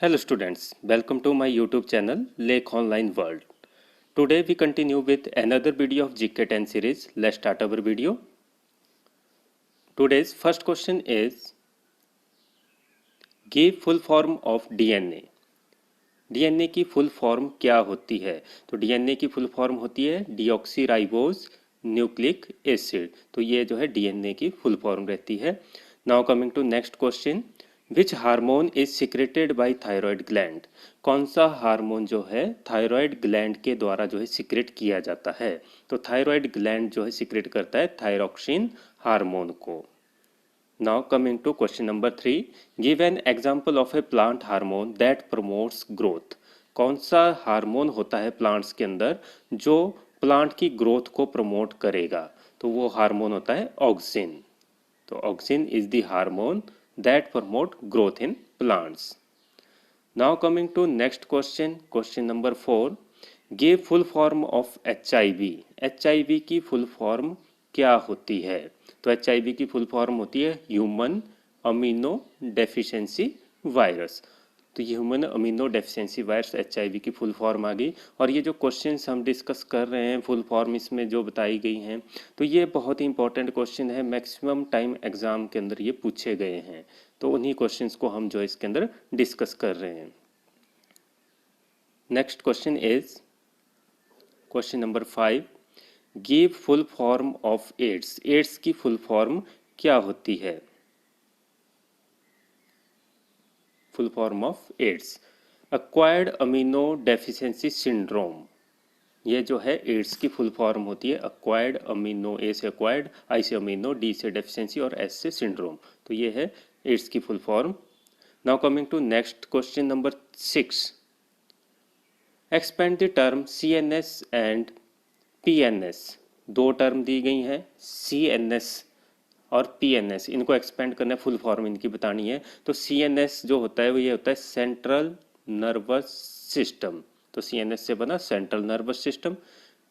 Hello students, welcome to my YouTube channel Lake Online World. Today we continue with another video of GK 10 series. Let's start our video. Today's first question is give full form of DNA. DNA की full form क्या होती है? तो DNA की full form होती है deoxyribose nucleic acid. तो ये जो है DNA की फुल फॉर्म रहती है। Now coming to next question, which hormone is secreted by thyroid gland? कौन सा हार्मोन जो है थायराइड ग्लैंड के द्वारा जो है सिक्रेट किया जाता है? तो थायराइड ग्लैंड जो है सिक्रेट करता है थायरॉक्सिन हार्मोन को। Now coming to question number 3, give an example of a plant hormone that promotes growth. कौन सा हार्मोन होता है प्लांट्स के अंदर जो प्लांट की ग्रोथ को प्रमोट करेगा? तो वो हार्मोन होता है ऑक्सिन। तो auxin is the hormone that promote growth in plants. Now coming to next question, question number 4, give full form of HIV. HIV की फुल फॉर्म क्या होती है? तो HIV की फुल फॉर्म होती है ह्यूमन अमीनो डेफिशिएंसी वायरस। तो ये human amino deficiency virus HIV की फुल फॉर्म आ गई। और ये जो क्वेश्चंस हम डिस्कस कर रहे हैं फुल फॉर्म इसमें जो बताई गई हैं, तो ये बहुत ही इंपॉर्टेंट क्वेश्चन है, मैक्सिमम टाइम एग्जाम के अंदर ये पूछे गए हैं। तो उन्हीं क्वेश्चंस को हम जो इसके अंदर डिस्कस कर रहे हैं। Next question is question number 5, give full form of AIDS. AIDS की फुल फॉर्म क्या होती है? Full form of AIDS acquired amino deficiency syndrome. ये जो है एड्स की फुल फॉर्म होती है एक्वायर्ड अमीनो, ए से एक्वायर्ड, आई से अमीनो, डी से डेफिशिएंसी और एस से सिंड्रोम। तो ये है एड्स की full form. Now coming to next question number 6, expand the term CNS and PNS। दो टर्म दी गई हैं CNS और PNS, इनको एक्सपेंड करना है, फुल फॉर्म इनकी बतानी है। तो CNS जो होता है वो ये होता है सेंट्रल नर्वस सिस्टम। तो CNS से बना सेंट्रल नर्वस सिस्टम।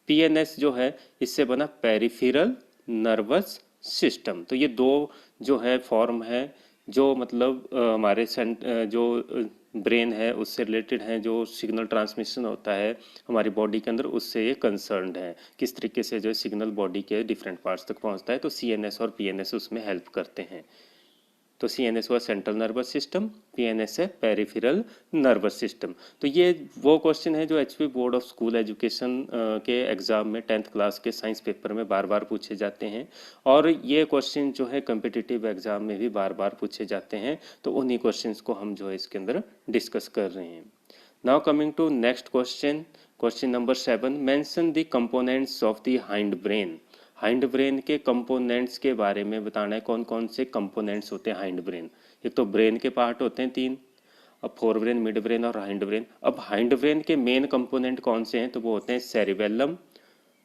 PNS जो है इससे बना पेरिफेरल नर्वस सिस्टम। तो ये दो जो है फॉर्म है जो मतलब हमारे जो ब्रेन है उससे रिलेटेड हैं, जो सिग्नल ट्रांसमिशन होता है हमारी बॉडी के अंदर उससे ये कंसर्न्ड है, किस तरीके से जो सिग्नल बॉडी के डिफरेंट पार्ट्स तक पहुंचता है। तो CNS और PNS उसमें हेल्प करते हैं। तो CNS हुआ सेंट्रल नर्वस सिस्टम, PNS है पेरिफेरल नर्वस सिस्टम। तो ये वो क्वेश्चन है जो HP board of school education के एग्ज़ाम में 10th क्लास के साइंस पेपर में बार बार पूछे जाते हैं। और ये क्वेश्चन जो है कम्पिटिटिव एग्ज़ाम में भी बार बार पूछे जाते हैं। तो उन्हीं क्वेश्चंस को हम जो है इसके अंदर डिस्कस कर रहे हैं। Now coming to next question, question number 7, mention the components of the hind brain. Hind brain के कंपोनेंट्स के बारे में बताना है, कौन कौन से कंपोनेंट्स होते हैं हाइंड ब्रेन। एक तो ब्रेन के पार्ट होते हैं 3, अब फोर ब्रेन, मिड ब्रेन और हाइंड ब्रेन। अब हाइंड ब्रेन के मेन कंपोनेंट कौन से हैं? तो वो होते हैं सेरिबेलम,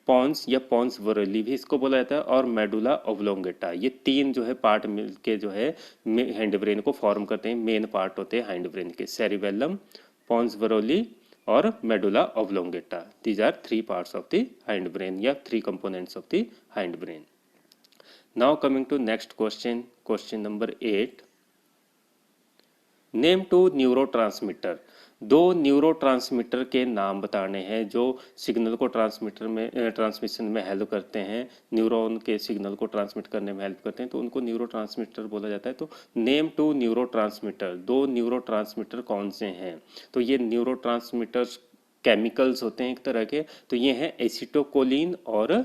पॉन्स या पॉन्स वोरेली भी इसको बोला जाता है, और मेडुला ओब्लोंगेटा। ये तीन जो है पार्ट मिलके जो है हाइंड ब्रेन को फॉर्म करते हैं, मेन पार्ट होते हैं हाइंड ब्रेन के, सेरिबेलम, पॉन्स वोरेली और medulla oblongata. These are 3 parts of the hind brain या 3 components of the hind brain. Now coming to next question, question number 8, name 2 neurotransmitter. 2 neurotransmitter के नाम बताने हैं जो सिग्नल को ट्रांसमिशन में हेल्प करते हैं, न्यूरॉन के सिग्नल को ट्रांसमिट करने में हेल्प करते हैं, तो उनको न्यूरोट्रांसमीटर बोला जाता है। तो नेम 2 न्यूरोट्रांसमीटर, 2 न्यूरोट्रांसमीटर कौन से हैं? तो ये न्यूरोट्रांसमीटर्स केमिकल्स होते हैं एक तरह के। तो ये हैं एसिटोकोलिन और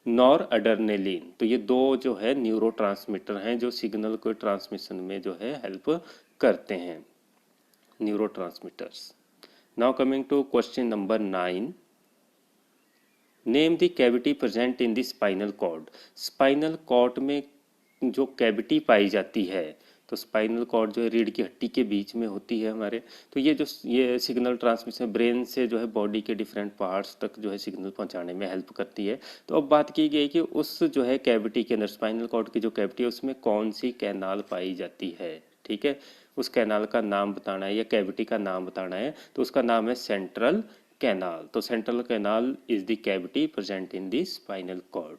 नॉर अडर्नेलिन। तो ये दो जो है न्यूरोट्रांसमीटर हैं जो सिग्नल को ट्रांसमिशन में जो है हेल्प करते हैं, neurotransmitters. Now coming to question number 9, name the cavity present in the spinal cord. Spinal cord में जो कैविटी पाई जाती है, तो स्पाइनल कॉर्ड जो है रीढ़ की हड्डी के बीच में होती है हमारे। तो ये सिग्नल ट्रांसमिशन ब्रेन से जो है बॉडी के डिफरेंट पार्ट्स तक जो है सिग्नल पहुंचाने में हेल्प करती है। तो अब बात की गई कि उस जो है कैविटी के अंदर, स्पाइनल कॉर्ड की जो कैविटी है उसमें कौन सी कैनाल पाई जाती है। ठीक है, उस कैनाल का नाम बताना है या कैविटी का नाम बताना है। तो उसका नाम है सेंट्रल कैनाल। तो central canal is the cavity present in the spinal cord.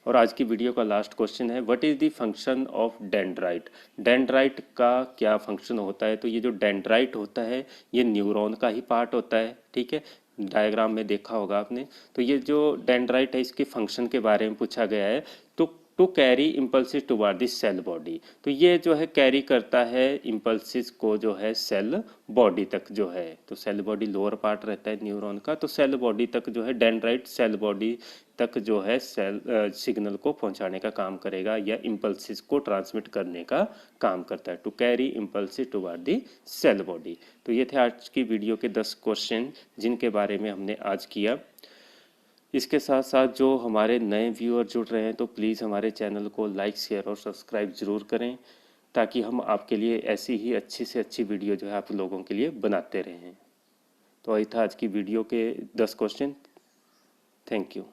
और आज की वीडियो का लास्ट क्वेश्चन है, what is the function of dendrite. Dendrite का क्या फंक्शन होता है। तो ये जो डेंड्राइट होता है ये न्यूरॉन का ही पार्ट होता है, ठीक है, डायग्राम में देखा होगा आपने। तो ये जो डेंड्राइट है इसके फंक्शन के बारे में पूछा गया है। तो to carry impulses toward the cell body, तो ये जो है कैरी करता है इम्पल्सिस को जो है सेल बॉडी तक जो है। तो सेल बॉडी लोअर पार्ट रहता है न्यूरॉन का, तो सेल बॉडी तक जो है डेंड्राइट सेल बॉडी तक जो है सेल सिग्नल को पहुंचाने का काम करेगा या इम्पल्सिस को ट्रांसमिट करने का काम करता है। To carry impulses toward the cell body. तो ये थे आज की वीडियो के 10 क्वेश्चन जिनके बारे में हमने आज किया। इसके साथ साथ जो हमारे नए व्यूअर जुड़ रहे हैं तो प्लीज़ हमारे चैनल को लाइक शेयर और सब्सक्राइब ज़रूर करें, ताकि हम आपके लिए ऐसी ही अच्छी से अच्छी वीडियो जो है आप लोगों के लिए बनाते रहें। तो यही था आज की वीडियो के 10 क्वेश्चन। Thank you.